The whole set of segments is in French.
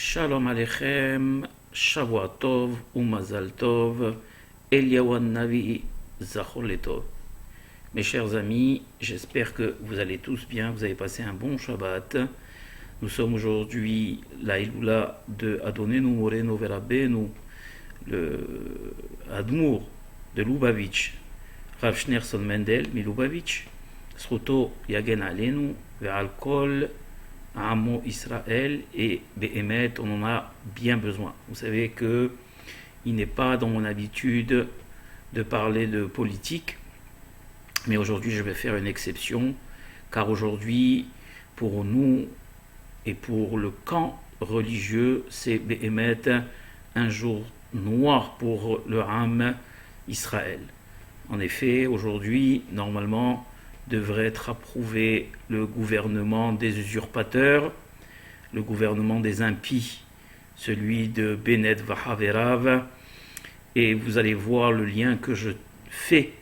Shalom Aleichem, Shavua Tov, Umazal Tov, Eliyahu Navi, Zachor Letov. Mes chers amis, j'espère que vous allez tous bien, vous avez passé un bon Shabbat. Nous sommes aujourd'hui la Iloula de Adonenu Moreno Verabenu, le Admour de Lubavitch, Rav Schneerson Mendel, Milubavitch, Sruto Yagen Alenu, Ve'al Kol, Amo Israël, et Behemet, on en a bien besoin. Vous savez que il n'est pas dans mon habitude de parler de politique, mais aujourd'hui je vais faire une exception, car aujourd'hui, pour nous et pour le camp religieux, c'est Behemet un jour noir pour le Ham Israël. En effet, aujourd'hui, normalement, devrait être approuvé le gouvernement des usurpateurs, le gouvernement des impies, celui de Bennett Vahaverav, et vous allez voir le lien que je fais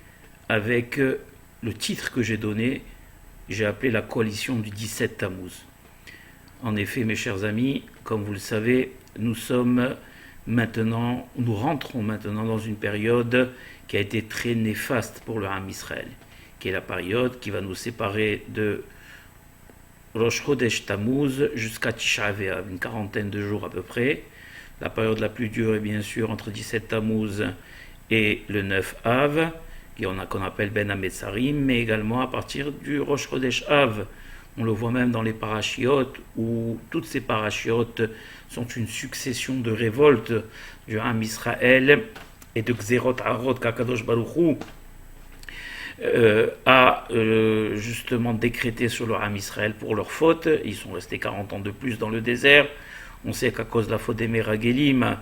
avec le titre que j'ai donné, j'ai appelé la coalition du 17 Tammuz. En effet, mes chers amis, comme vous le savez, nous rentrons maintenant dans une période qui a été très néfaste pour le Ham Israël, qui est la période qui va nous séparer de Rosh Chodesh Tammuz jusqu'à Tisha B'Av, une quarantaine de jours à peu près. La période la plus dure est bien sûr entre 17 Tammuz et le 9 Av, qu'on appelle Ben Hametzarim, mais également à partir du Rosh Chodesh Av. On le voit même dans les parachiotes, où toutes ces parachiotes sont une succession de révoltes du Ham Israël et de Xerot Harot qu'Akadosh Baruch Hu a justement décrété sur le Ham Israël pour leur faute. Ils sont restés 40 ans de plus dans le désert. On sait qu'à cause de la faute des Meragelim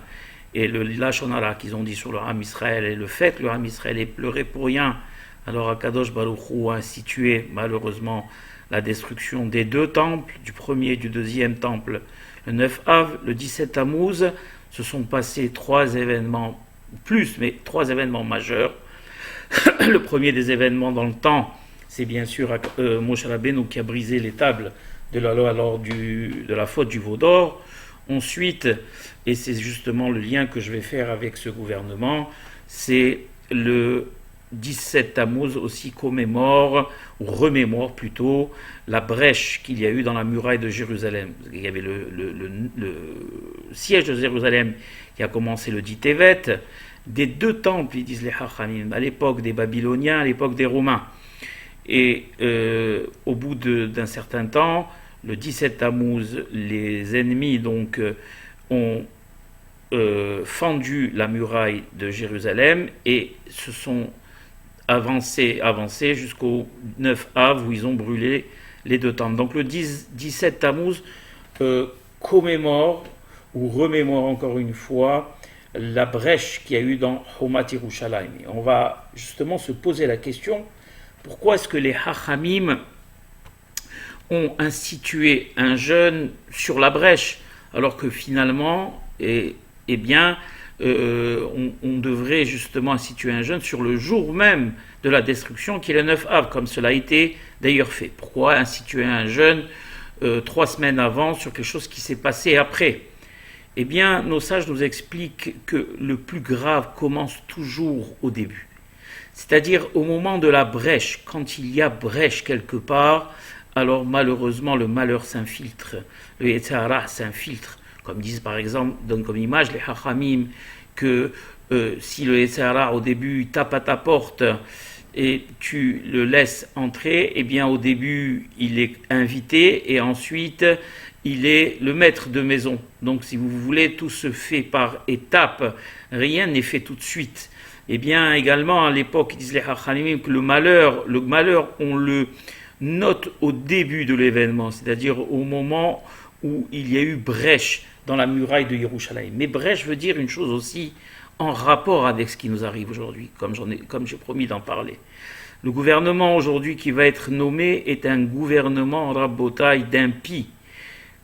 et le Lashon Hara qu'ils ont dit sur le Ham Israël et le fait que le Ham Israël ait pleuré pour rien, alors Akadosh Baruch Hu a institué malheureusement la destruction des deux temples, du premier et du deuxième temple, le 9 Av, le 17 Tammuz. Se sont passés trois événements majeurs. Le premier des événements dans le temps, c'est bien sûr Moshe Rabbeinu qui a brisé les tables de la loi lors de la faute du veau d'or. Ensuite, et c'est justement le lien que je vais faire avec ce gouvernement, c'est le 17 Tammuz aussi remémore plutôt, la brèche qu'il y a eu dans la muraille de Jérusalem. Il y avait le siège de Jérusalem qui a commencé le 10 Tevet, des deux temples, ils disent les Chachamim, à l'époque des Babyloniens, à l'époque des Romains. Et au bout d'un certain temps, le 17 Tammuz, les ennemis donc ont fendu la muraille de Jérusalem et se sont avancés jusqu'au 9 Av où ils ont brûlé les deux temples. Donc le 17 Tammuz commémore ou remémore encore une fois la brèche qu'il y a eu dans Chomat Yerushalayim. On va justement se poser la question, pourquoi est-ce que les Hachamim ont institué un jeûne sur la brèche, alors que finalement, on devrait justement instituer un jeûne sur le jour même de la destruction, qui est le 9 Av, comme cela a été d'ailleurs fait. Pourquoi instituer un jeûne 3 semaines avant sur quelque chose qui s'est passé après ? Eh bien, nos sages nous expliquent que le plus grave commence toujours au début. C'est-à-dire au moment de la brèche, quand il y a brèche quelque part, alors malheureusement le malheur s'infiltre, le Yetzer Hara s'infiltre. Comme disent par exemple, donnent comme image les Hachamim, que si le Yetzer Hara au début tape à ta porte et tu le laisses entrer, eh bien au début il est invité et ensuite il est le maître de maison. Donc si vous voulez, tout se fait par étapes, rien n'est fait tout de suite. Eh bien également à l'époque, ils disent les Hachamim que le malheur, on le note au début de l'événement, c'est-à-dire au moment où il y a eu brèche dans la muraille de Yerushalayim. Mais brèche veut dire une chose aussi en rapport avec ce qui nous arrive aujourd'hui, comme j'ai promis d'en parler. Le gouvernement aujourd'hui qui va être nommé est un gouvernement rabotaï d'impies.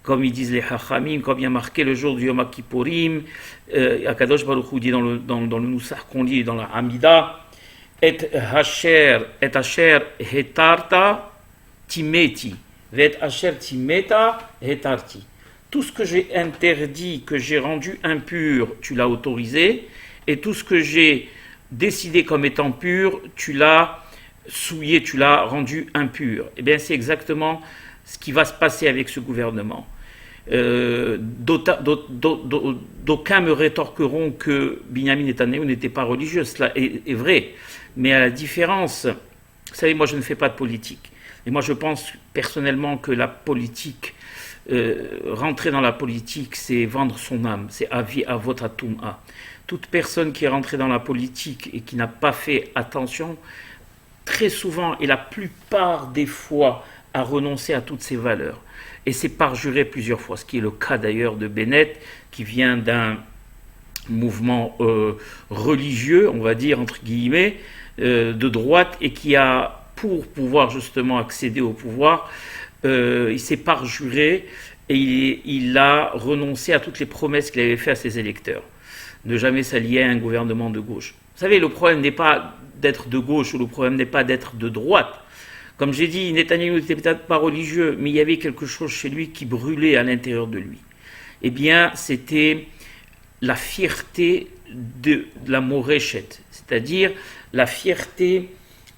Comme ils disent les Hachamim, comme il y a marqué le jour du Yom Kippourim, Akadosh Baruch Hu dit dans le Nusach qu'on lit dans la Hamida, et Asher hetarta timeti, vet Asher timeta hetarti. tout ce que j'ai interdit, que j'ai rendu impur, tu l'as autorisé, et tout ce que j'ai décidé comme étant pur, tu l'as souillé, tu l'as rendu impur. Eh bien, c'est exactement ce qui va se passer avec ce gouvernement. D'aucuns me rétorqueront que Binyamin Netanyahou n'était pas religieux, cela est vrai, mais à la différence, vous savez, moi je ne fais pas de politique, et moi je pense personnellement que la politique, rentrer dans la politique, c'est vendre son âme, c'est avi avot atum'a. Toute personne qui est rentrée dans la politique et qui n'a pas fait attention, très souvent et la plupart des fois, a renoncé à toutes ses valeurs. Et c'est parjuré plusieurs fois, ce qui est le cas d'ailleurs de Bennett, qui vient d'un mouvement religieux, on va dire entre guillemets, de droite, et qui a, pour pouvoir justement accéder au pouvoir, il s'est parjuré et il a renoncé à toutes les promesses qu'il avait faites à ses électeurs. Ne jamais s'allier à un gouvernement de gauche. Vous savez, le problème n'est pas d'être de gauche, ou le problème n'est pas d'être de droite. Comme j'ai dit, Netanyahou n'était peut-être pas religieux, mais il y avait quelque chose chez lui qui brûlait à l'intérieur de lui. Eh bien, c'était la fierté de la Moreshet, c'est-à-dire la fierté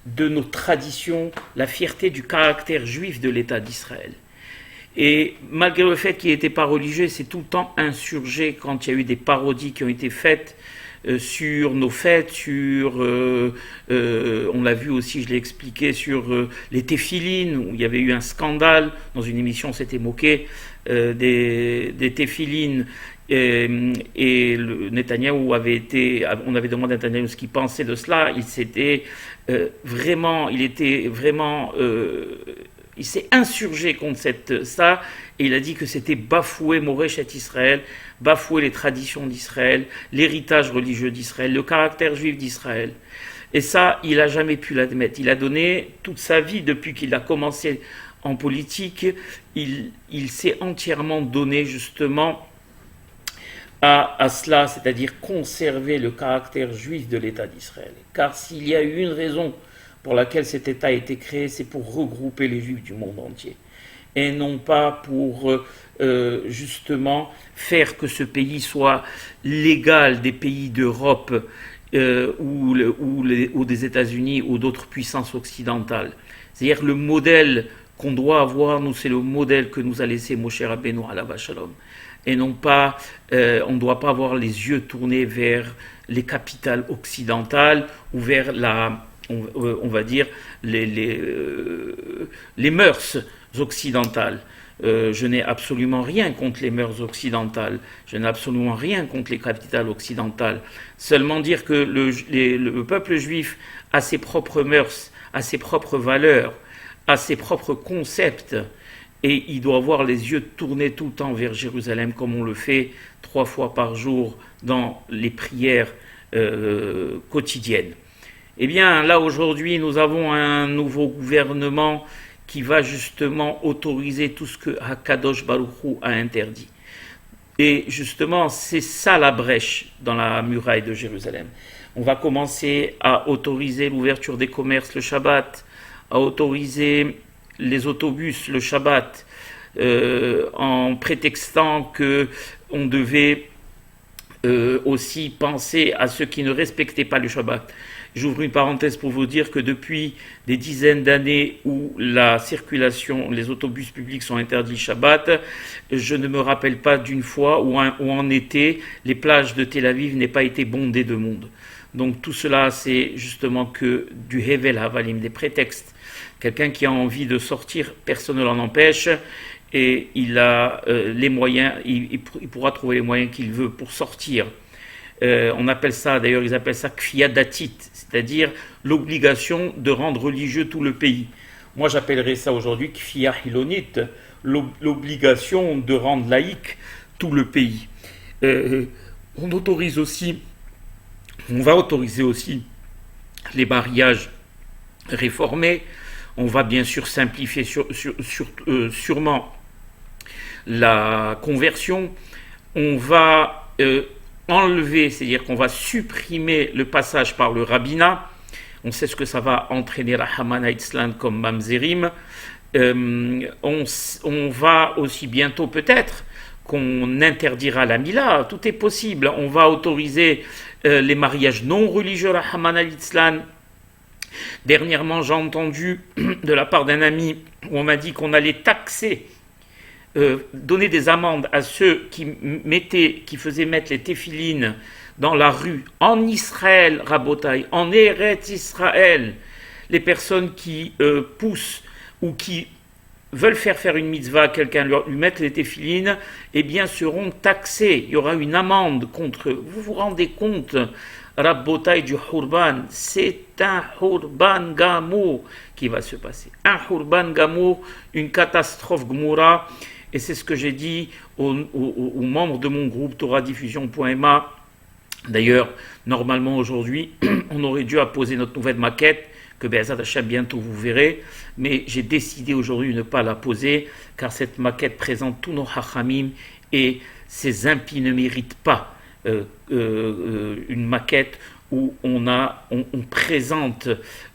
de nos traditions, la fierté du caractère juif de l'État d'Israël. Et malgré le fait qu'il n'était pas religieux, c'est tout le temps insurgé quand il y a eu des parodies qui ont été faites sur nos fêtes, on l'a vu aussi, je l'ai expliqué, sur les téphilines, où il y avait eu un scandale, dans une émission on s'était moqué des téphilines, et Netanyahou on avait demandé à Netanyahou ce qu'il pensait de cela, il s'est insurgé contre ça, et il a dit que c'était bafouer Moreshet Israël, bafouer les traditions d'Israël, l'héritage religieux d'Israël, le caractère juif d'Israël. Et ça, il n'a jamais pu l'admettre. Il a donné toute sa vie, depuis qu'il a commencé en politique, il s'est entièrement donné justement à cela, c'est-à-dire conserver le caractère juif de l'État d'Israël. Car s'il y a eu une raison pour laquelle cet État a été créé, c'est pour regrouper les Juifs du monde entier. Et non pas pour justement faire que ce pays soit l'égal des pays d'Europe ou des États-Unis ou d'autres puissances occidentales. C'est-à-dire le modèle qu'on doit avoir, nous, c'est le modèle que nous a laissé Moshe Rabbeinu alav shalom. Et non pas, on ne doit pas avoir les yeux tournés vers les capitales occidentales ou vers on va dire les mœurs occidentales. Je n'ai absolument rien contre les mœurs occidentales, je n'ai absolument rien contre les capitales occidentales. Seulement dire que le peuple juif a ses propres mœurs, a ses propres valeurs, a ses propres concepts, et il doit avoir les yeux tournés tout le temps vers Jérusalem, comme on le fait 3 fois par jour dans les prières quotidiennes. Eh bien, là, aujourd'hui, nous avons un nouveau gouvernement qui va justement autoriser tout ce que Hakadosh Baruch Hu a interdit. Et justement, c'est ça la brèche dans la muraille de Jérusalem. On va commencer à autoriser l'ouverture des commerces le Shabbat, à autoriser les autobus le Shabbat, en prétextant qu'on devait aussi penser à ceux qui ne respectaient pas le Shabbat. J'ouvre une parenthèse pour vous dire que depuis des dizaines d'années où la circulation, les autobus publics sont interdits Shabbat, je ne me rappelle pas d'une fois où en été, les plages de Tel Aviv n'aient pas été bondées de monde. Donc tout cela, c'est justement que du Hevel Havalim, des prétextes. Quelqu'un qui a envie de sortir, personne ne l'en empêche, et il a les moyens, il pourra trouver les moyens qu'il veut pour sortir. On appelle ça, d'ailleurs, ils appellent ça kfiyat datit, c'est-à-dire l'obligation de rendre religieux tout le pays. Moi, j'appellerais ça aujourd'hui kfiyat hilonit, l'obligation de rendre laïque tout le pays. On va autoriser aussi les mariages réformés. On va bien sûr simplifier sûrement la conversion. On va enlever, c'est-à-dire qu'on va supprimer le passage par le rabbinat. On sait ce que ça va entraîner la Hamana Itzlan comme Mamzerim. On va aussi bientôt peut-être qu'on interdira la mila, tout est possible. On va autoriser les mariages non religieux, Rahman al-Islam. Dernièrement, j'ai entendu de la part d'un ami où on m'a dit qu'on allait taxer, donner des amendes à ceux qui faisaient mettre les téphilines dans la rue, en Israël, Rabotai, en Eretz Israël, les personnes qui poussent ou qui veulent faire une mitzvah, quelqu'un lui mettre les téphilines, eh bien seront taxés. Il y aura une amende contre eux. Vous vous rendez compte, Rabotai, du Hurban, c'est un Hurban Gamour qui va se passer. Un Hurban Gamour, une catastrophe Gmoura, et c'est ce que j'ai dit aux membres de mon groupe TorahDiffusion.ma. D'ailleurs, normalement aujourd'hui, on aurait dû apposer notre nouvelle maquette, que Be'ezat Hashem bientôt vous verrez, mais j'ai décidé aujourd'hui de ne pas la poser, car cette maquette présente tous nos hachamim, et ces impies ne méritent pas une maquette où on présente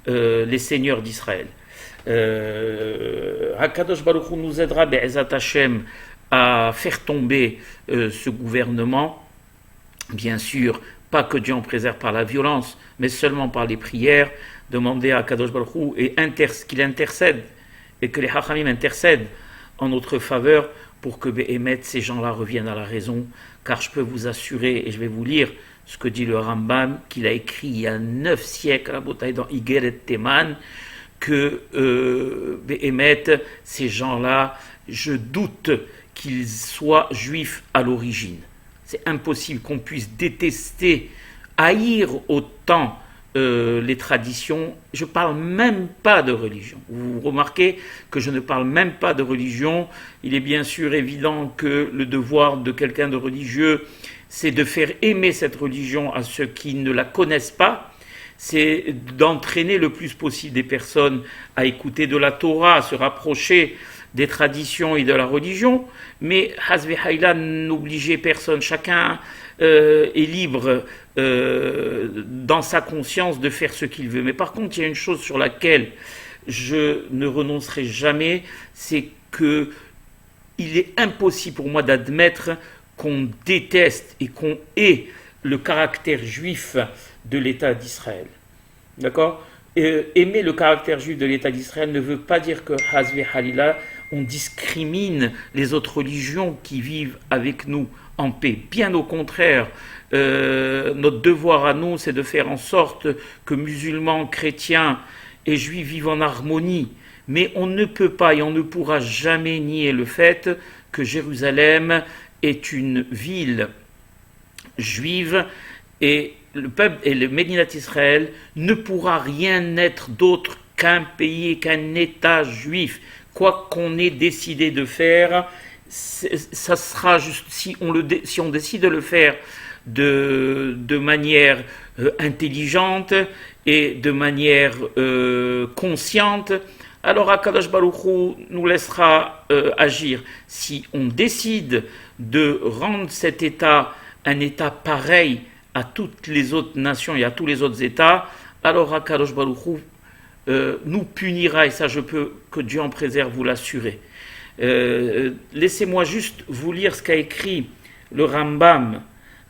les seigneurs d'Israël. Hakadosh Baruch Hu nous aidera, Be'ezat Hashem, à faire tomber ce gouvernement. Bien sûr, pas que Dieu en préserve par la violence, mais seulement par les prières. Demander à Kadosh Baruch Hu qu'il intercède et que les Hachamim intercèdent en notre faveur pour que Béhémet, ces gens-là reviennent à la raison. Car je peux vous assurer, et je vais vous lire ce que dit le Rambam, qu'il a écrit il y a 9 siècles à Botaï dans Igeret Teman, que Béhémet, ces gens-là, je doute qu'ils soient juifs à l'origine. C'est impossible qu'on puisse détester, haïr autant les traditions. Je ne parle même pas de religion. Vous remarquez que je ne parle même pas de religion. Il est bien sûr évident que le devoir de quelqu'un de religieux, c'est de faire aimer cette religion à ceux qui ne la connaissent pas. C'est d'entraîner le plus possible des personnes à écouter de la Torah, à se rapprocher des traditions et de la religion, mais Hazve Haïla n'obligeait personne. Chacun est libre dans sa conscience de faire ce qu'il veut. Mais par contre, il y a une chose sur laquelle je ne renoncerai jamais, c'est que il est impossible pour moi d'admettre qu'on déteste et qu'on hait le caractère juif de l'État d'Israël. D'accord ? Aimer le caractère juif de l'État d'Israël ne veut pas dire que Hazve Halila, on discrimine les autres religions qui vivent avec nous en paix. Bien au contraire, notre devoir à nous, c'est de faire en sorte que musulmans, chrétiens et juifs vivent en harmonie. Mais on ne peut pas et on ne pourra jamais nier le fait que Jérusalem est une ville juive et le peuple et le Médinat Israël ne pourra rien être d'autre qu'un pays, qu'un État juif. Quoi qu'on ait décidé de faire, ça sera juste si on décide de le faire de manière intelligente et de manière consciente, alors Akadosh Baruch Hu nous laissera agir. Si on décide de rendre cet État un État pareil à toutes les autres nations et à tous les autres États, alors Akadosh Baruch Hu nous punira, et ça je peux, que Dieu en préserve, vous l'assurer. Laissez-moi juste vous lire ce qu'a écrit le Rambam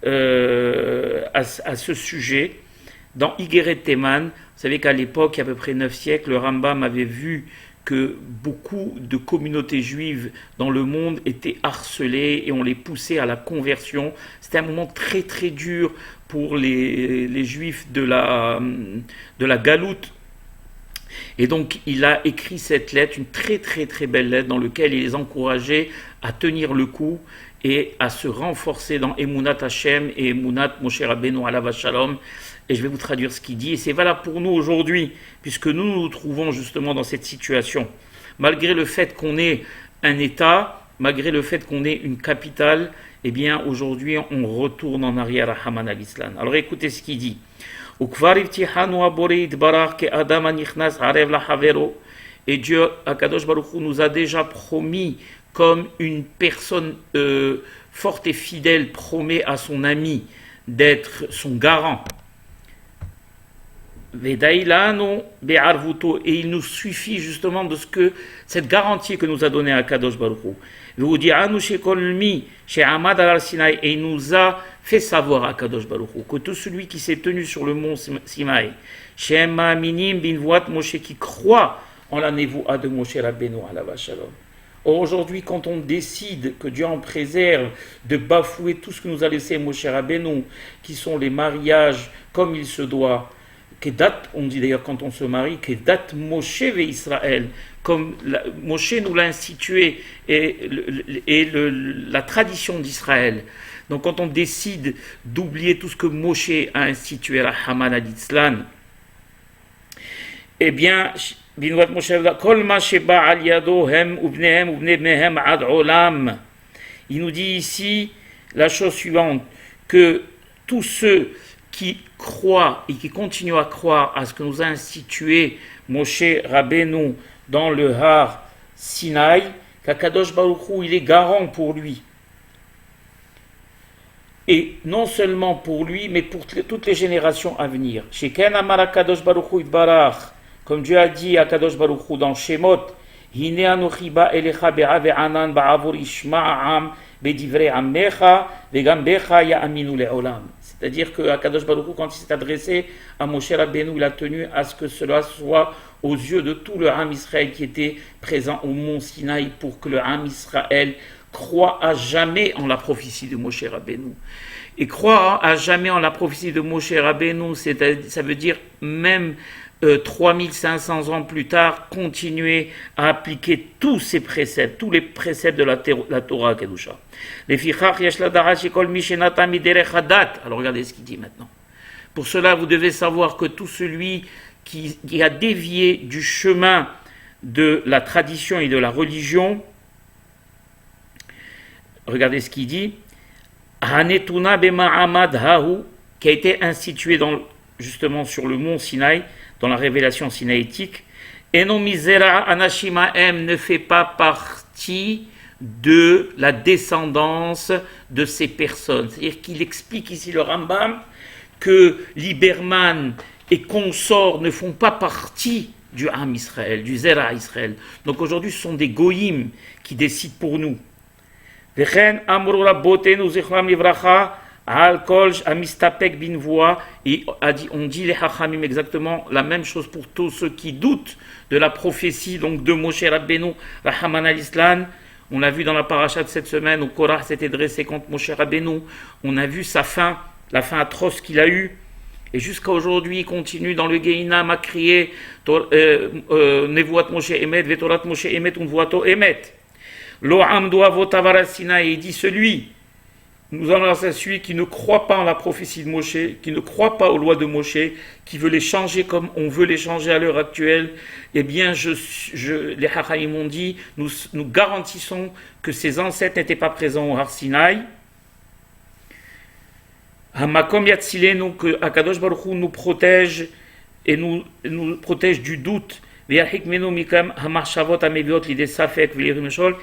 à ce sujet dans Igeret Teman. Vous savez qu'à l'époque, il y a à peu près 9 siècles, le Rambam avait vu que beaucoup de communautés juives dans le monde étaient harcelées et on les poussait à la conversion. C'était un moment très très dur pour les juifs de la Galoute. Et donc il a écrit cette lettre, une très très très belle lettre dans laquelle il les encourageait à tenir le coup et à se renforcer dans Emunat Hashem et Emunat Moshe Rabbeinu alav shalom. Et je vais vous traduire ce qu'il dit, et c'est valable pour nous aujourd'hui, puisque nous nous trouvons justement dans cette situation. Malgré le fait qu'on ait un État, malgré le fait qu'on ait une capitale, eh bien aujourd'hui on retourne en arrière à Haman al-Islam. Alors écoutez ce qu'il dit. Et Dieu, Akadosh Baruch Hu, nous a déjà promis, comme une personne forte et fidèle promet à son ami d'être son garant. Vedailano be'arvuto, et il nous suffit justement de cette garantie que nous a donnée Akadosh Baruch Hu. Veudianu shekolmi she'amad al Sinaï, et il nous a fait savoir Akadosh Baruch Hu que tout celui qui s'est tenu sur le mont Sinaï, she'ema minim binvoat Moshe, qui croit en la névoa de Moshe Rabbeinu alav shalom. Or aujourd'hui, quand on décide que Dieu en préserve de bafouer tout ce que nous a laissé Moshe Rabbeinu, qui sont les mariages comme il se doit, Kedat, on dit d'ailleurs quand on se marie, Kedat Moshe ve Israël, comme Moshe nous l'a institué, et la tradition d'Israël. Donc quand on décide d'oublier tout ce que Moshe a institué, la Haman al-Itzlan, eh bien, il nous dit ici la chose suivante, que tous ceux qui croient et qui continuent à croire à ce que nous a institué Moshe Rabbeinu dans le Har Sinaï, qu'Akadosh Baruch Hu, il est garant pour lui. Et non seulement pour lui, mais pour toutes les générations à venir. Sheken Amar Akadosh Baruch Hu Itbarach, comme Dieu a dit à Akadosh Baruch Hu dans Shemot, Hine anochi ba elecha be'a ve'anan ba'avur ishma'am bedivrei amecha ve'gam becha ya'aminu le'olam. C'est-à-dire que Akadosh Baruch Hu, quand il s'est adressé à Moshe Rabbeinu, il a tenu à ce que cela soit aux yeux de tout le Ham Israël qui était présent au mont Sinaï, pour que le Ham Israël croit à jamais en la prophétie de Moshe Rabbeinu. Et croire à jamais en la prophétie de Moshe Rabbeinu, ça veut dire même 3500 ans plus tard, continuer à appliquer tous ces préceptes, tous les préceptes de la Torah Kedusha. Alors regardez ce qu'il dit maintenant. Pour cela, vous devez savoir que tout celui qui a dévié du chemin de la tradition et de la religion, regardez ce qu'il dit, Hanetuna bema'amad hahu, qui a été institué justement sur le mont Sinaï, dans la révélation sinaïtique, Eno misera anashimaem, ne fait pas partie de la descendance de ces personnes. C'est-à-dire qu'il explique ici le Rambam que Lieberman et consorts ne font pas partie du Ham Israël, du Zera Israël. Donc aujourd'hui, ce sont des goïms qui décident pour nous. Vechen amru rabbotenu zichram livracha al-kolj amistapek binvoa, et on dit les hachamim exactement la même chose pour tous ceux qui doutent de la prophétie donc de Moshe Rabbeinu, Rahaman al-Islan. On l'a vu dans la paracha de cette semaine où Korah s'était dressé contre Moshe Rabbeinu. On a vu sa fin, la fin atroce qu'il a eue. Et jusqu'à aujourd'hui, il continue dans le Gehinam à crier Nevuat Moshe Emet, Vetorat Moshe Emet, Unvuato Emet. Lo amdo avot avara Sinaï, il dit celui, nous allons à celui qui ne croit pas en la prophétie de Moshe, qui ne croit pas aux lois de Moshe, qui veut les changer comme on veut les changer à l'heure actuelle. Eh bien, les Hachaïm ont dit, nous garantissons que ses ancêtres n'étaient pas présents au Har Sinaï. Hamakom Yatzilenu, que Akadosh Baruch Hu nous protège et nous protège du doute. Ve'yachikmenu mikam hamashavot ameviot l'idée safek ve'yirimeshol,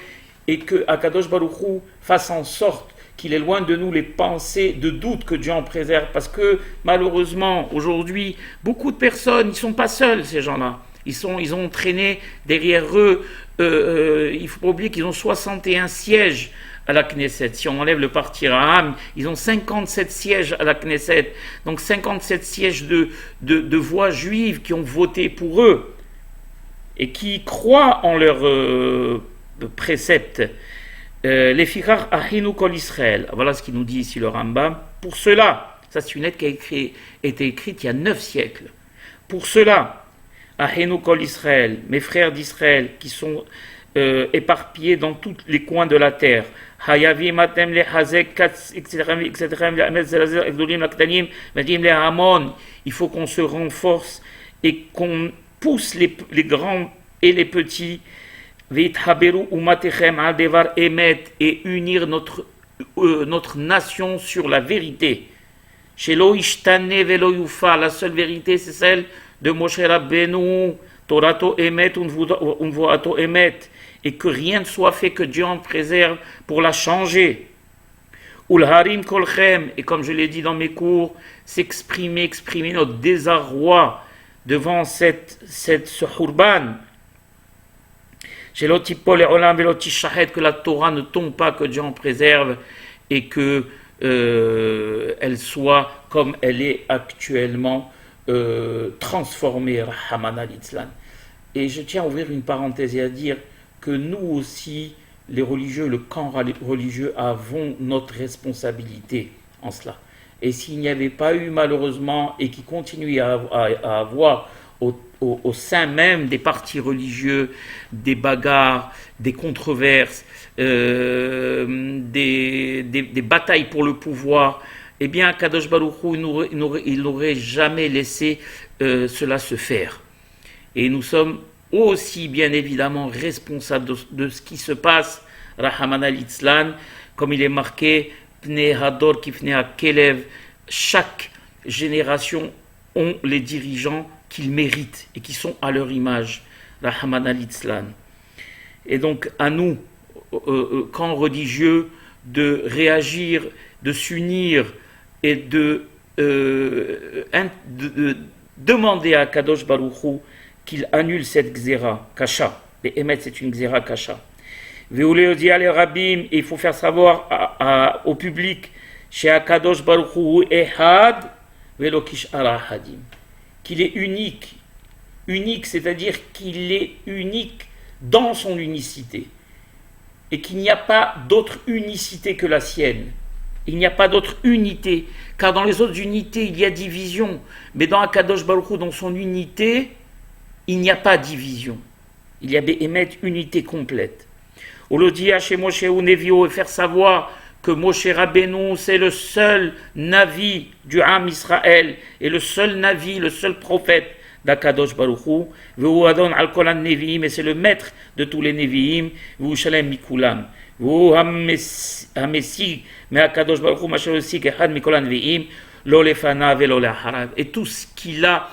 et que Akadosh Baruch Hu fasse en sorte qu'il est loin de nous les pensées de doute, que Dieu en préserve, parce que malheureusement aujourd'hui beaucoup de personnes, ils ne sont pas seuls, ces gens-là, ils ont traîné derrière eux, il ne faut pas oublier qu'ils ont 61 sièges à la Knesset. Si on enlève le parti Raham, ils ont 57 sièges à la Knesset, donc 57 sièges de voix juives qui ont voté pour eux et qui croient en leurs préceptes. Les Fichar Achinu Kol Israël. Voilà ce qu'il nous dit ici le Rambam. Pour cela, ça c'est une lettre qui a été écrite il y a 9 siècles. Pour cela, Achinu Kol Israël, mes frères d'Israël qui sont éparpillés dans tous les coins de la terre. Hayavi matem le hazek etc. Il faut qu'on se renforce et qu'on pousse les grands et les petits, et unir notre nation sur la vérité. La seule vérité, c'est celle de Moshe Rabbeinu, Torato Emet, Unvoato Emet, et que rien ne soit fait, que Dieu en préserve pour la changer. Ulharim Kolchem, et comme je l'ai dit dans mes cours, exprimer notre désarroi devant ce Hurban, que la Torah ne tombe pas, que Dieu en préserve et que elle soit comme elle est actuellement transformée, Rahman al-Islam. Et je tiens à ouvrir une parenthèse et à dire que nous aussi, les religieux, le camp religieux, avons notre responsabilité en cela. Et s'il n'y avait pas eu malheureusement, et qui continue à avoir au sein même des partis religieux, des bagarres, des controverses, des batailles pour le pouvoir, eh bien Kadosh Baruch Hu, il n'aurait jamais laissé cela se faire. Et nous sommes aussi bien évidemment responsables de ce qui se passe, Rahman al-Islam, comme il est marqué, Pnei Hador Kifnei HaKelev, chaque génération ont les dirigeants qu'ils méritent et qui sont à leur image, Rahman al-Islam. Et donc à nous, camp religieux, de réagir, de s'unir et de demander à Kadosh Baruch Hu qu'il annule cette gzera, kasha. Les émettre, c'est une gzera kasha. Et il faut faire savoir au public, chez Akadosh Baruch Hu ehad velo kish'ara hadim, qu'il est unique. Unique, c'est-à-dire qu'il est unique dans son unicité. Et qu'il n'y a pas d'autre unicité que la sienne. Il n'y a pas d'autre unité. Car dans les autres unités, il y a division. Mais dans Akadosh Baruch Hu, dans son unité, il n'y a pas division. Il y a Béhémet, unité complète. Olodia chez Moshe ou Nevio, et faire savoir que Moshe Rabbeinu, c'est le seul Navi du Ham Israël, et le seul Navi, le seul prophète d'Akadosh Baruch Hu, Veu Adon al Kol Neviim, et c'est le maître de tous les Neviim, Veu Shalem Mikulam, Veu Hamesi, mais Akadosh Baruch Hu, Masher aussi, Kehad Mikol Neviim, Lo Lefana Velo Le'acharav, et tout ce qu'il a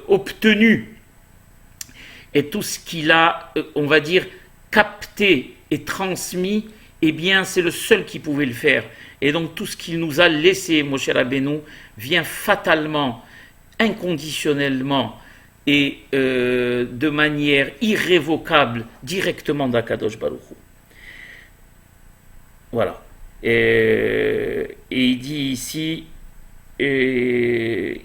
obtenu, et tout ce qu'il a, on va dire, capté et transmis, eh bien, c'est le seul qui pouvait le faire. Et donc, tout ce qu'il nous a laissé, Moshe Rabbeinu, vient fatalement, inconditionnellement et de manière irrévocable, directement d'Akadosh Baruch Hu. Voilà. Et il dit ici, et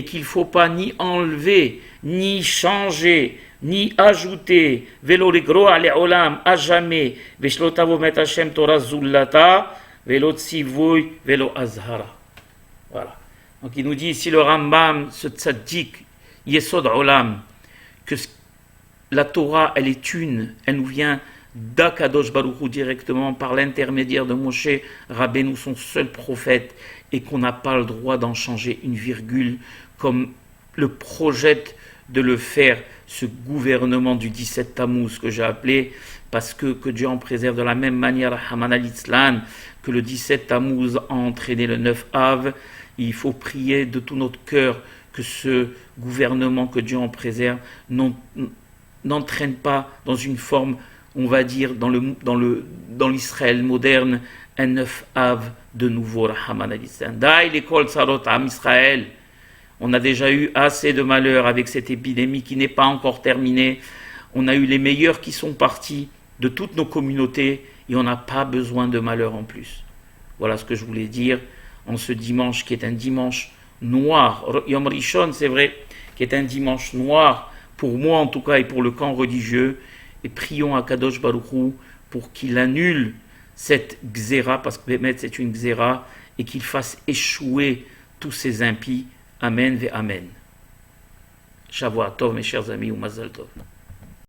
qu'il ne faut pas ni enlever, ni changer, ni ajouter, velo legro ale olam, à jamais, veshlotavo met Hashem Torah zullata, velo tsivoy, velo azhara. Voilà. Donc il nous dit ici le Rambam, ce tzaddik, Yesod olam, que la Torah, elle est une, elle nous vient d'Akadosh Baruch Hu directement par l'intermédiaire de Moshe Rabbeinu, son seul prophète, et qu'on n'a pas le droit d'en changer une virgule, comme le projette de le faire ce gouvernement du 17 Tammuz que j'ai appelé, parce que Dieu en préserve de la même manière Haman al-Islam, que le 17 Tammuz a entraîné le 9 Av. Il faut prier de tout notre cœur que ce gouvernement, que Dieu en préserve, n'entraîne pas dans une forme, on va dire, dans l'Israël moderne, un 9 Av de nouveau, Rahman al-Islam. Daï l'école Sarot Am Israël. On a déjà eu assez de malheur avec cette épidémie qui n'est pas encore terminée. On a eu les meilleurs qui sont partis de toutes nos communautés et on n'a pas besoin de malheur en plus. Voilà ce que je voulais dire en ce dimanche qui est un dimanche noir. Yom Rishon, c'est vrai, qui est un dimanche noir pour moi en tout cas et pour le camp religieux. Et prions à Kadosh Baruch Hu pour qu'il annule cette gzera, parce que Bémet c'est une gzera, et qu'il fasse échouer tous ces impies. Amen ve Amen. Shavua Tov, mes chers amis, ou Mazal Tov.